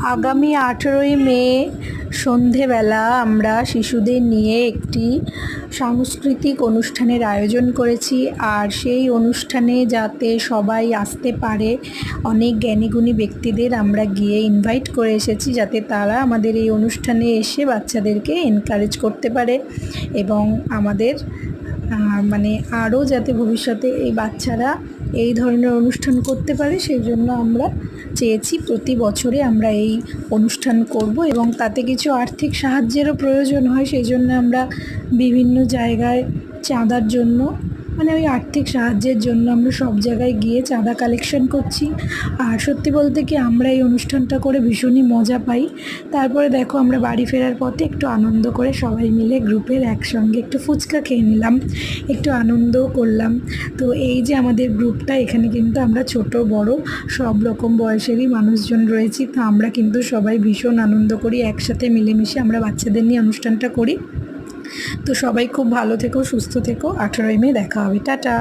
আগামী 18ই মে সন্ধেবেলা আমরা শিশুদের নিয়ে একটি সাংস্কৃতিক অনুষ্ঠানের আয়োজন করেছি। আর সেই অনুষ্ঠানে যাতে সবাই আসতে পারে, অনেক জ্ঞানীগুণী ব্যক্তিদের আমরা গিয়ে ইনভাইট করে এসেছি, যাতে তারা আমাদের এই অনুষ্ঠানে এসে বাচ্চাদেরকে এনকারেজ করতে পারে এবং আমাদের মানে আরও যাতে ভবিষ্যতে এই বাচ্চারা এই ধরনের অনুষ্ঠান করতে পারে, সেই জন্য আমরা চেয়েছি প্রতি বছরে আমরা এই অনুষ্ঠান করব এবং তাতে কিছু আর্থিক সাহায্যেরও প্রয়োজন হয়। সেই জন্য আমরা বিভিন্ন জায়গায় চাঁদার জন্য, মানে ওই আর্থিক সাহায্যের জন্য আমরা সব জায়গায় গিয়ে চাঁদা কালেকশন করছি। আর সত্যি বলতে কি, আমরা এই অনুষ্ঠানটা করে ভীষণই মজা পাই। তারপরে দেখো, আমরা বাড়ি ফেরার পথে একটু আনন্দ করে সবাই মিলে গ্রুপের একসঙ্গে একটু ফুচকা খেয়ে নিলাম, একটু আনন্দও করলাম। তো এই যে আমাদের গ্রুপটা, এখানে কিন্তু আমরা ছোট বড় সব রকম বয়সেরই মানুষজন রয়েছি। তো আমরা কিন্তু সবাই ভীষণ আনন্দ করি, একসাথে মিলেমিশে আমরা বাচ্চাদের নিয়ে অনুষ্ঠানটা করি। তো সবাই খুব ভালো থেকো, সুস্থ থেকো। 18ই মে দেখা হবে, টাটা।